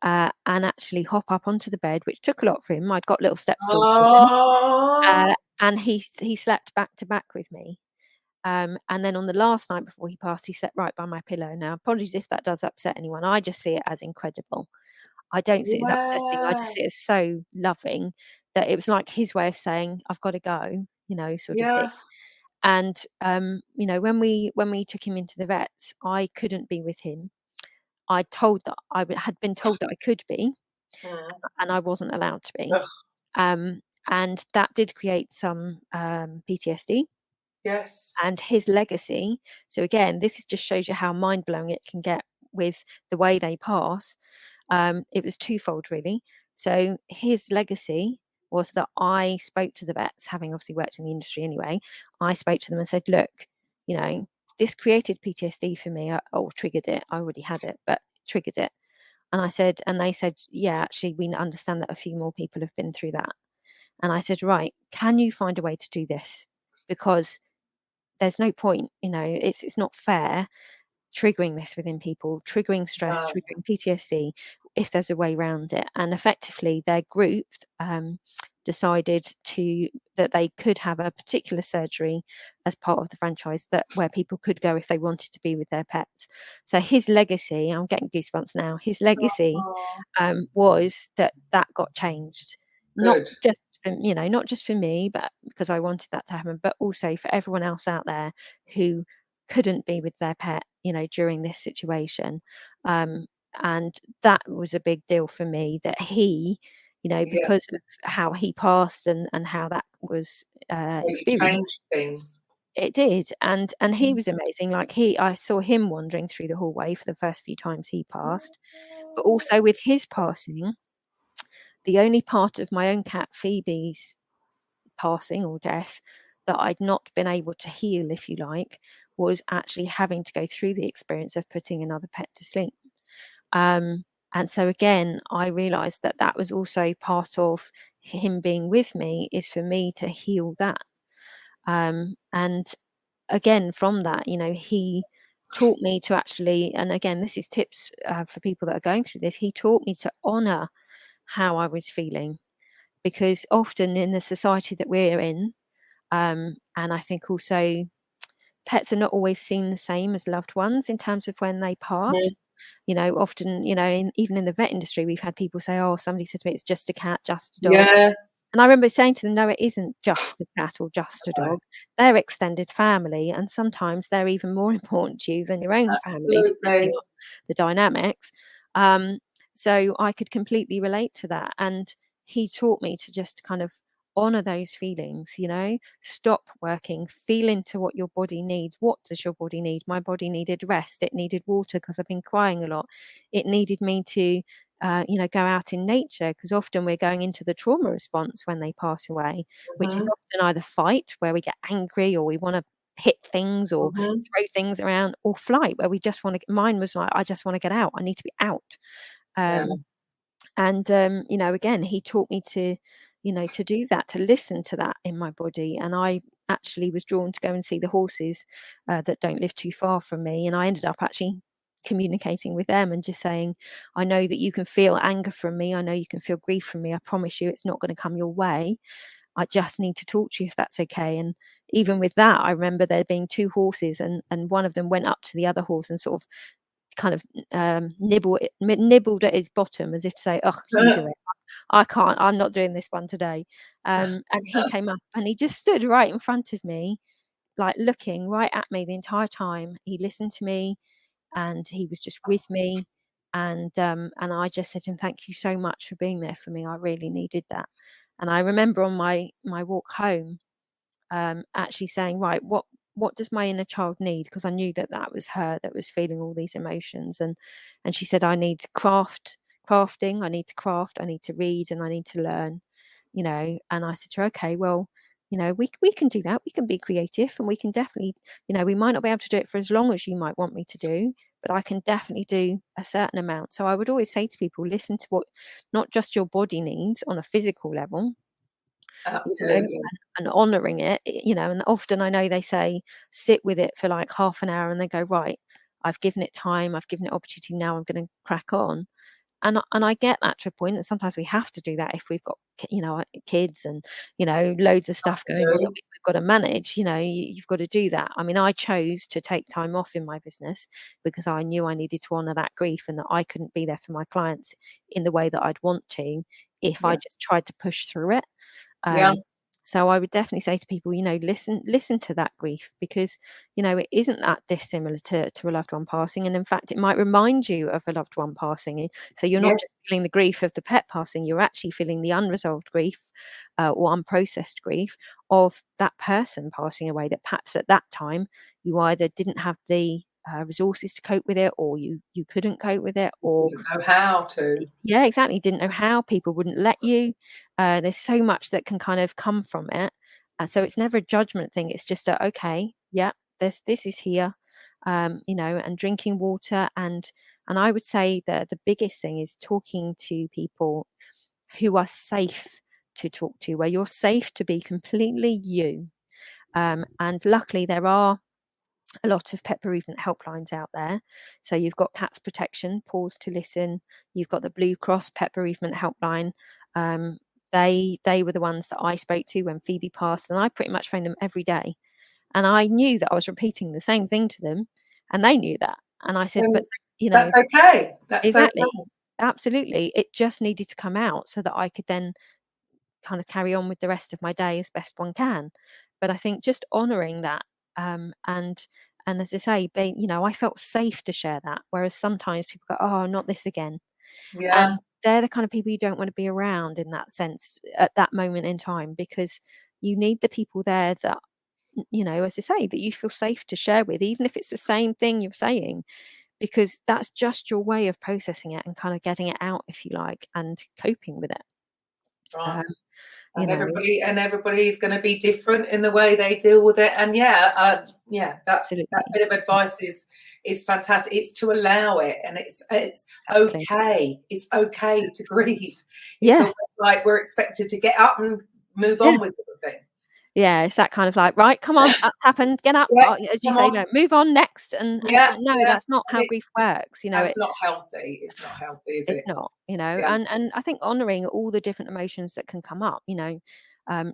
and actually hop up onto the bed, which took a lot for him. I'd got little step stools for him. And he slept back to back with me. And then on the last night before he passed, he slept right by my pillow. Now, apologies if that does upset anyone. I just see it as incredible. I don't see it as upsetting. I just see it as so loving that it was like his way of saying, I've got to go, sort of thing. And, when we took him into the vets, I couldn't be with him. I had been told that I could be, and I wasn't allowed to be. And that did create some PTSD. Yes. And his legacy. So again, this just shows you how mind-blowing it can get with the way they pass. It was twofold, really. So his legacy was that I spoke to the vets, having obviously worked in the industry anyway. I spoke to them and said, look, this created PTSD for me, or triggered it. I already had it, but triggered it. And they said, yeah, actually, we understand that a few more people have been through that. And I said, right, can you find a way to do this? Because there's no point, it's not fair triggering this within people, triggering stress, triggering PTSD, if there's a way around it. And effectively, their group decided that they could have a particular surgery as part of the franchise where people could go if they wanted to be with their pets. So his legacy, I'm getting goosebumps now, his legacy was that got changed. Not just for me, but because I wanted that to happen, but also for everyone else out there who couldn't be with their pet, during this situation. And that was a big deal for me, that he, because of how he passed and how that was experienced. Things. It did. And he was amazing. Like I saw him wandering through the hallway for the first few times he passed, but also with his passing, the only part of my own cat, Phoebe's passing or death, that I'd not been able to heal, if you like, was actually having to go through the experience of putting another pet to sleep. And so again, I realised that was also part of him being with me, is for me to heal that. And again, from that, he taught me to actually, and again, this is tips for people that are going through this, he taught me to honour how I was feeling, because often in the society that we're in, and I think also pets are not always seen the same as loved ones in terms of when they pass. Often, even in the vet industry, we've had people say, oh, somebody said to me, it's just a cat, just a dog. And I remember saying to them, no, it isn't just a cat or just a dog. They're extended family, and sometimes they're even more important to you than your own family, depending on the dynamics. So I could completely relate to that. And he taught me to just kind of honour those feelings, stop working, feel into what your body needs. What does your body need? My body needed rest. It needed water because I've been crying a lot. It needed me to go out in nature, because often we're going into the trauma response when they pass away, which is Mhm. often either fight, where we get angry or we want to hit things or Mhm. throw things around, or flight, where we just want to. Mine was like, I just want to get out. I need to be out. Yeah. And again, he taught me to, to do that, to listen to that in my body. And I actually was drawn to go and see the horses that don't live too far from me, and I ended up actually communicating with them and just saying, I know that you can feel anger from me, I know you can feel grief from me, I promise you it's not going to come your way. I just need to talk to you, if that's okay. And even with that, I remember there being two horses, and one of them went up to the other horse and sort of kind of nibbled at his bottom, as if to say, "Oh, you do it. I can't. I'm not doing this one today." And he came up and he just stood right in front of me, like looking right at me the entire time. He listened to me, and he was just with me. And I just said to him, "Thank you so much for being there for me. I really needed that." And I remember on my walk home, actually saying, right, what does my inner child need? Because I knew that that was her that was feeling all these emotions. And she said, I need crafting, I need to craft, I need to read, and I need to learn, And I said to her, okay, well, we can do that. We can be creative, and we can definitely, we might not be able to do it for as long as you might want me to do, but I can definitely do a certain amount. So I would always say to people, listen to what not just your body needs on a physical level, and Absolutely. honoring it, and often I know they say sit with it for like half an hour, and they go, right, I've given it time, I've given it opportunity, now I'm going to crack on. And I get that to a point, and sometimes we have to do that if we've got kids and loads of stuff going on that Absolutely. we've got to manage. You've got to do that. I mean, I chose to take time off in my business because I knew I needed to honor that grief, and that I couldn't be there for my clients in the way that I'd want to if I Yeah. just tried to push through it. Yeah. um, so I would definitely say to people, listen to that grief, because it isn't that dissimilar to a loved one passing, and in fact it might remind you of a loved one passing. So you're not Yes. just feeling the grief of the pet passing, you're actually feeling the unresolved grief, or unprocessed grief of that person passing away, that perhaps at that time you either didn't have the resources to cope with it, or you couldn't cope with it, or Didn't know how to. yeah, exactly, didn't know how, people wouldn't let you. There's so much that can kind of come from it. So it's never a judgment thing. It's just okay, yeah, this is here, and drinking water. And I would say that the biggest thing is talking to people who are safe to talk to, where you're safe to be completely you. And luckily there are a lot of pet bereavement helplines out there. So you've got Cats Protection, Pause to Listen. You've got the Blue Cross Pet Bereavement Helpline. Um, they were the ones that I spoke to when Phoebe passed, and I pretty much phoned them every day. And I knew that I was repeating the same thing to them, and they knew that. And I said, but And you know, that's okay. That's okay. exactly, absolutely, it just needed to come out so that I could then kind of carry on with the rest of my day as best one can. But I think just honoring that, and as I say, being, I felt safe to share that. Whereas sometimes people go, "Oh, not this again," Yeah. and they're the kind of people you don't want to be around in that sense at that moment in time, because you need the people there that, as I say, that you feel safe to share with, even if it's the same thing you're saying, because that's just your way of processing it and kind of getting it out, if you like, and coping with it. Right. Um, you And know, everybody's going to be different in the way they deal with it. And that absolutely. bit of advice is fantastic. It's to allow it, and it's Exactly. okay. It's okay to grieve. It's Yeah, almost like we're expected to get up and move yeah, on with everything. yeah. It's that kind of like, right, come on, that's happened, get up. Yeah, As you come say, on. no, move on next. And it's Yeah, like, no, yeah. that's not And how grief works. that's not healthy. It's not healthy, is It's it? not, Yeah. and I think honouring all the different emotions that can come up,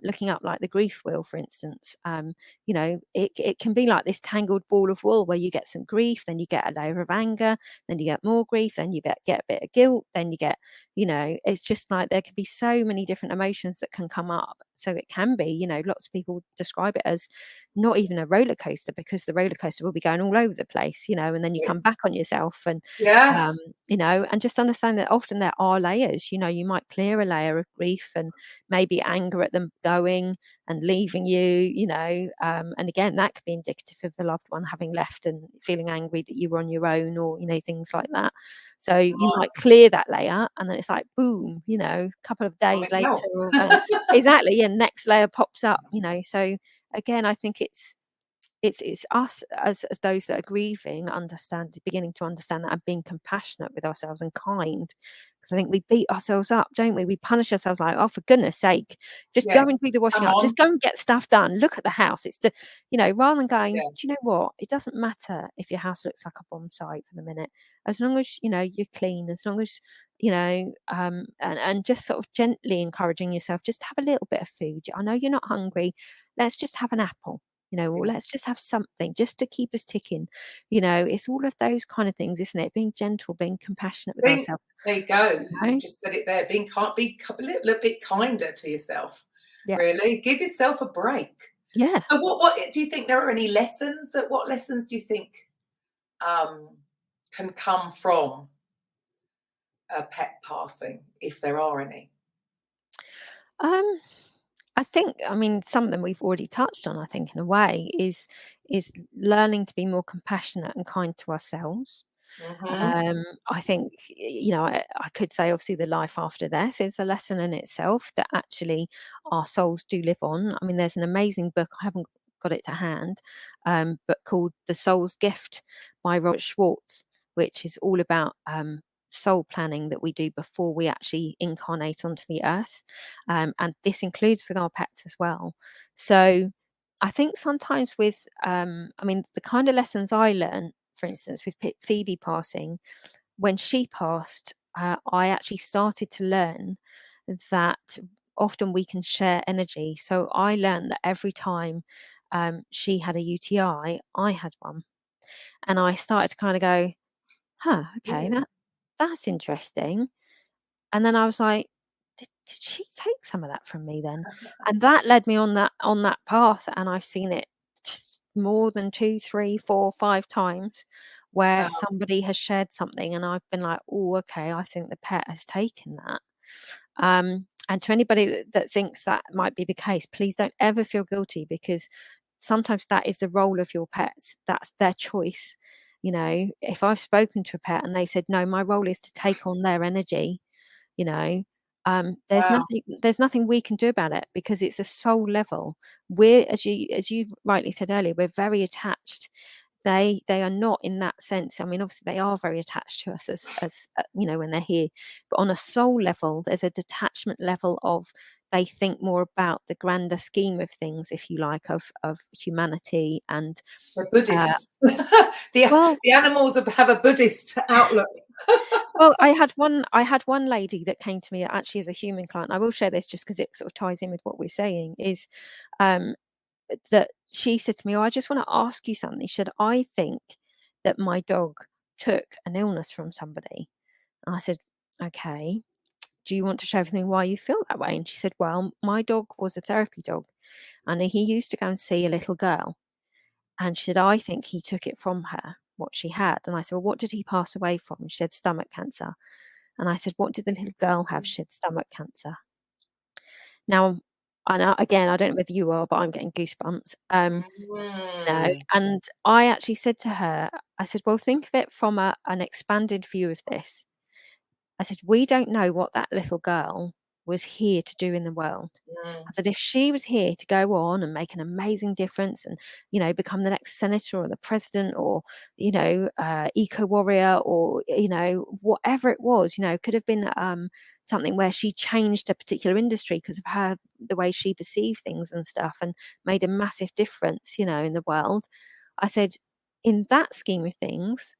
looking up like the grief wheel, for instance, it can be like this tangled ball of wool where you get some grief, then you get a layer of anger, then you get more grief, then you get a bit of guilt, then you get, it's just like there can be so many different emotions that can come up. So it can be, lots of people describe it as not even a roller coaster, because the roller coaster will be going all over the place, and then you come It's, back on yourself. And yeah. um, and just understand that often there are layers. You might clear a layer of grief and maybe anger at them going, and leaving you, and again, that could be indicative of the loved one having left and feeling angry that you were on your own, or things like that. So you might clear that layer, and then it's like boom, a couple of days Something later, else. exactly, and next layer pops up. So again, I think it's us as those that are grieving, beginning to understand that, and being compassionate with ourselves and kind. Because I think we beat ourselves up, don't we? We punish ourselves like, oh, for goodness sake, just go Yes. and do the washing Come up, on. just go and get stuff done. Look at the house. It's rather than going, Yeah. do you know what? It doesn't matter if your house looks like a bomb site for the minute, as long as you're clean, as long as and just sort of gently encouraging yourself, just have a little bit of food. I know you're not hungry. Let's just have an apple. Or Yeah. let's just have something just to keep us ticking. It's all of those kind of things, isn't it? Being gentle, being compassionate with ourselves. There you go. You Right? just said it there. Be a little bit kinder to yourself. Yeah. Really, give yourself a break. Yeah. So, what do you think? There are any lessons what lessons do you think can come from a pet passing, if there are any? I think, some of them we've already touched on, I think, in a way, is learning to be more compassionate and kind to ourselves. Mm-hmm. I think, I could say obviously the life after death is a lesson in itself, that actually our souls do live on. There's an amazing book, I haven't got it to hand, but called The Soul's Gift by Robert Schwartz, which is all about soul planning that we do before we actually incarnate onto the earth. And this includes with our pets as well. So I think sometimes with, the kind of lessons I learned, for instance, with Phoebe passing, when she passed, I actually started to learn that often we can share energy. So I learned that every time she had a UTI, I had one. And I started to kind of go, okay, that's interesting. And then I was like, did she take some of that from me then? And that led me on that path, and I've seen it more than 2, 3, 4, 5 times where Wow. somebody has shared something, and I've been like, oh, okay, I think the pet has taken that. And to anybody that thinks that might be the case, please don't ever feel guilty, because sometimes that is the role of your pets. That's their choice. If I've spoken to a pet and they've said, no, my role is to take on their energy, there's Wow. nothing we can do about it, because it's a soul level. We're, as you rightly said earlier, we're very attached. They are not in that sense. Obviously they are very attached to us as when they're here, but on a soul level, there's a detachment level of, they think more about the grander scheme of things, if you like, of humanity. And We're Buddhists. well, The animals have a Buddhist outlook. well, I had one lady that came to me actually as a human client. I will share this just because it sort of ties in with what we're saying, is that she said to me, oh, I just want to ask you something. She said, I think that my dog took an illness from somebody. And I said, okay, do you want to share with me why you feel that way? And she said, well, my dog was a therapy dog, and he used to go and see a little girl. And she said, I think he took it from her, what she had. And I said, well, what did he pass away from? She said, stomach cancer. And I said, what did the little girl have? She said, stomach cancer. Now, again, I don't know whether you are, but I'm getting goosebumps. And I actually said to her, I said, well, think of it from an expanded view of this. I said, we don't know what that little girl was here to do in the world. I said, if she was here to go on and make an amazing difference and, become the next senator or the president or, eco warrior or, whatever it was, could have been something where she changed a particular industry because of the way she perceived things and stuff, and made a massive difference, in the world. I said, in that scheme of things,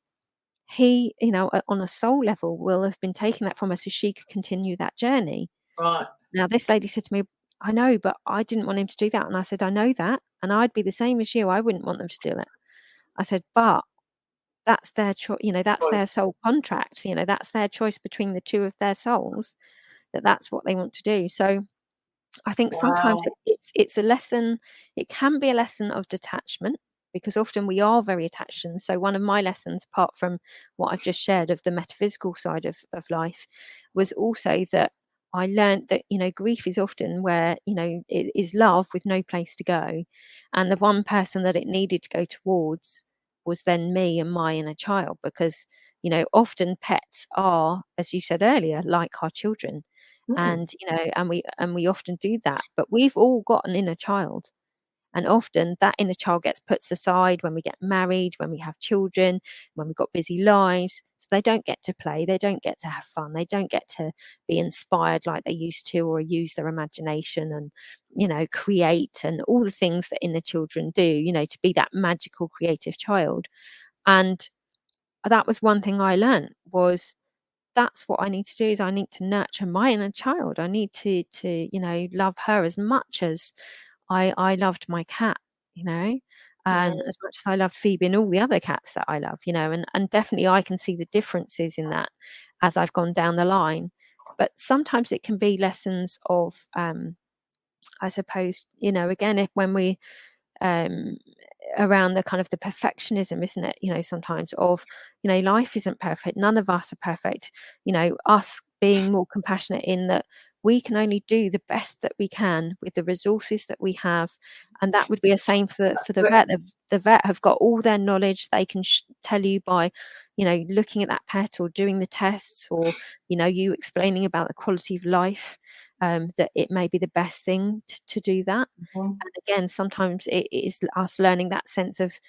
he, on a soul level, will have been taking that from her so she could continue that journey. Right. Now, this lady said to me, I know, but I didn't want him to do that. And I said, I know that. And I'd be the same as you. I wouldn't want them to do it. I said, but that's their choice. That's their soul contract. That's their choice between the two of their souls, that's what they want to do. So I think sometimes it's a lesson. It can be a lesson of detachment, because often we are very attached. And so one of my lessons, apart from what I've just shared of the metaphysical side of life, was also that I learned that, grief is often where, it is love with no place to go. And the one person that it needed to go towards was then me and my inner child, because, often pets are, as you said earlier, like our children. Mm. And, and we often do that, but we've all got an inner child. And often that inner child gets put aside when we get married, when we have children, when we've got busy lives. So they don't get to play, they don't get to have fun, they don't get to be inspired like they used to, or use their imagination and, create, and all the things that inner children do, to be that magical creative child. And that was one thing I learned, was that's what I need to do, is I need to nurture my inner child. I need to love her as much as I loved my cat, Mm. and as much as I loved Phoebe and all the other cats that I love, and definitely I can see the differences in that as I've gone down the line. But sometimes it can be lessons of, I suppose, again, if when we um around the kind of the perfectionism, isn't it, sometimes of, life isn't perfect, none of us are perfect, us being more compassionate in that we can only do the best that we can with the resources that we have. And that would be the same for That's the good. vet. The vet have got all their knowledge, they can tell you by, looking at that pet or doing the tests, or you explaining about the quality of life, that it may be the best thing to do that. Mhm. And again, sometimes it is us learning that sense of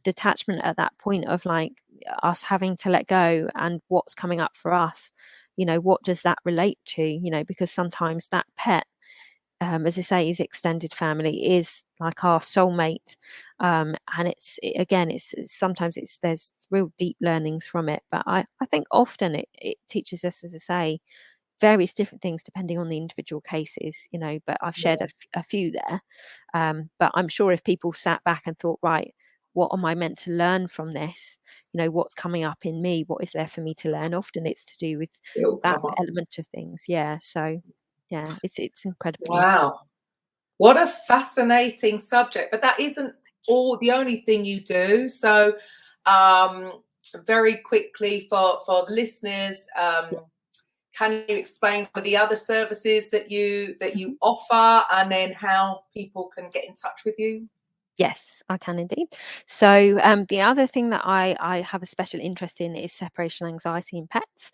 detachment at that point, of like us having to let go, and what's coming up for us, what does that relate to, because sometimes that pet, as I say, is extended family, is like our soulmate. And again, sometimes there's real deep learnings from it, but I think often it teaches us, as I say, various different things depending on the individual cases, but I've shared Yeah. a few there. But I'm sure if people sat back and thought, right, what am I meant to learn from this? What's coming up in me? What is there for me to learn? Often it's to do with It'll that come up. element of things. Yeah. So yeah, it's incredibly. Wow. What a fascinating subject. But that isn't all the only thing you do. So very quickly for the listeners, can you explain some of the other services that you offer, and then how people can get in touch with you? Yes, I can indeed. So the other thing that I have a special interest in is separation anxiety in pets.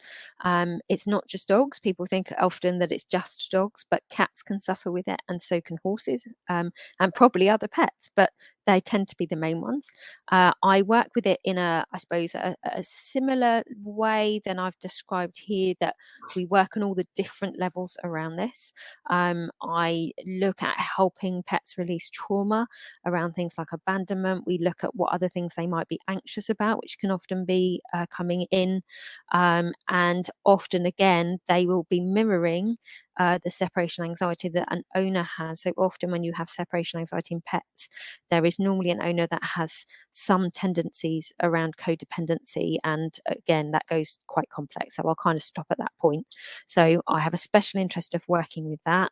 It's not just dogs. People think often that it's just dogs, but cats can suffer with it, and so can horses, and probably other pets, but they tend to be the main ones. I work with it in I suppose, a similar way than I've described here, that we work on all the different levels around this. I look at helping pets release trauma around things like abandonment. We look at what other things they might be anxious about, which can often be coming in. And often, again, they will be mirroring the separation anxiety that an owner has. So often when you have separation anxiety in pets, there is normally an owner that has some tendencies around codependency. And again, that goes quite complex. So I'll kind of stop at that point. So I have a special interest of working with that.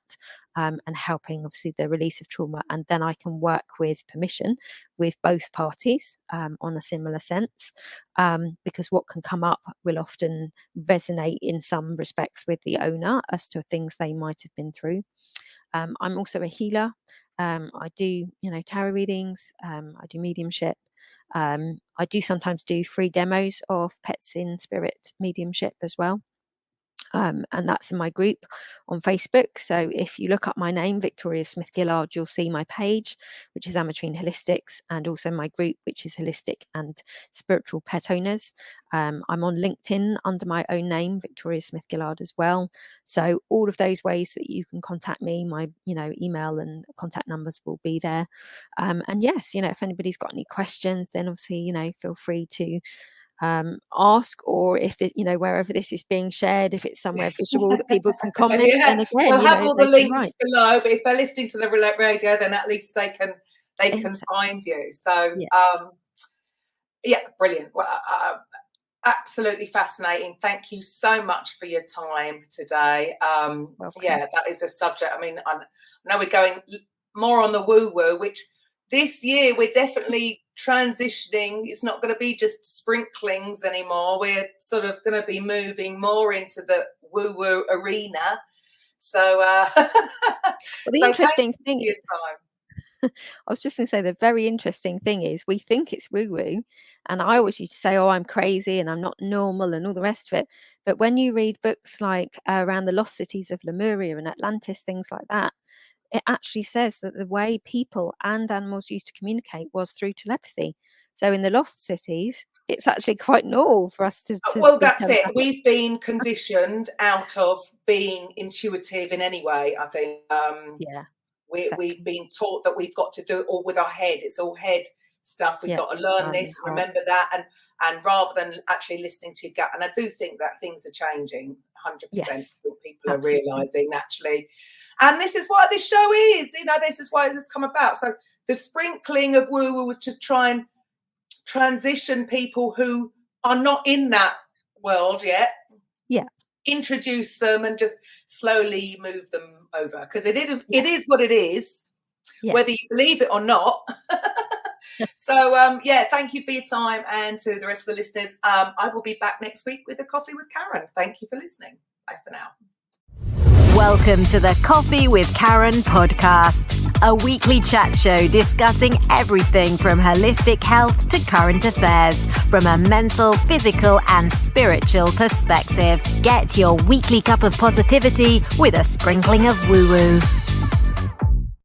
And helping, obviously, the release of trauma. And then I can work with permission with both parties on a similar sense, because what can come up will often resonate in some respects with the owner as to things they might have been through. I'm also a healer. I do, tarot readings. I do mediumship. I do sometimes do free demos of pets in spirit mediumship as well. And that's in my group on Facebook. So if you look up my name, Victoria Smith-Gillard, you'll see my page, which is Ametrine Holistics, and also my group, which is Holistic and Spiritual Pet Owners. I'm on LinkedIn under my own name, Victoria Smith-Gillard, as well. So all of those ways that you can contact me, my email and contact numbers will be there. And yes, if anybody's got any questions, then obviously feel free to ask, or if wherever this is being shared, if it's somewhere visual that people can comment, Yeah, then again, we'll have all the they can links write. below, but if they're listening to the radio, then at least they can Exactly. find you. So Yes. yeah, brilliant. Well, absolutely fascinating. Thank you so much for your time today. Welcome. Yeah, that is a subject. I mean, I know we're going more on the woo-woo, which this year we're definitely transitioning. It's not going to be just sprinklings anymore. We're sort of going to be moving more into the woo-woo arena. So, Well, the so interesting thank thing you for your time. I was just going to say, the very interesting thing is we think it's woo-woo. And I always used to say, oh, I'm crazy and I'm not normal and all the rest of it. But when you read books like around the lost cities of Lemuria and Atlantis, things like that, it actually says that the way people and animals used to communicate was through telepathy. So in the lost cities, it's actually quite normal for us to Well, be that's it. telepathic. We've been conditioned out of being intuitive in any way, I think. Yeah. We've been taught that we've got to do it all with our head. It's all head stuff. We've got to learn this, remember that, and rather than actually listening to your gut. And I do think that things are changing 100%. Yes, People are realising actually. And this is why this show is, this is why this has come about. So the sprinkling of woo-woo was to try and transition people who are not in that world yet. Yeah. Introduce them and just slowly move them over, because it is what it is, whether you believe it or not. So thank you for your time, and to the rest of the listeners, I will be back next week with a Coffee with Karen. Thank you for listening. Bye for now. Welcome to the Coffee with Karen podcast, a weekly chat show discussing everything from holistic health to current affairs from a mental, physical and spiritual perspective. Get your weekly cup of positivity with a sprinkling of woo-woo.